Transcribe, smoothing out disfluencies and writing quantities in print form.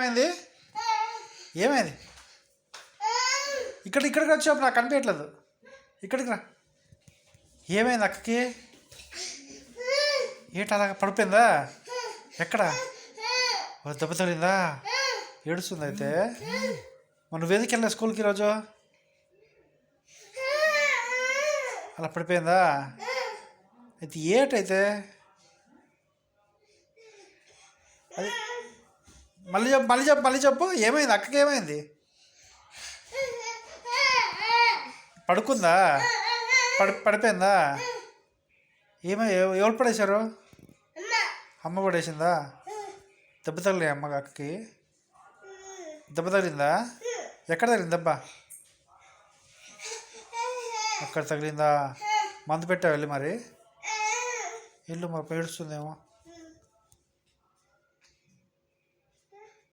ఏమైంది? ఏమైంది? ఇక్కడికి వచ్చావు, నాకు కనిపించట్లేదు. ఇక్కడికి రా. ఏమైంది అక్కకి? ఏంటి అలాగ పడిపోయిందా? ఎక్కడ? దెబ్బ తగిలిందా? ఏడుస్తుంది అయితే. మనం వేదిక వెళ్ళా స్కూల్కి ఈరోజు. అలా పడిపోయిందా? అయితే ఏటైతే అది మళ్ళీ చెప్పు ఏమైంది అక్కకి? ఏమైంది? పడుకుందా? పడిపోయిందా? ఎవరు పడేశారు? అమ్మ పడేసిందా? దెబ్బ తగిలి అమ్మకి అక్కకి దెబ్బ తగిలిందా? ఎక్కడ తగిలింది దెబ్బ? అక్కడ తగిలిందా? మందు పెట్టావు వెళ్ళి మరి. ఇల్లు మరి ఏడుస్తుందేమో.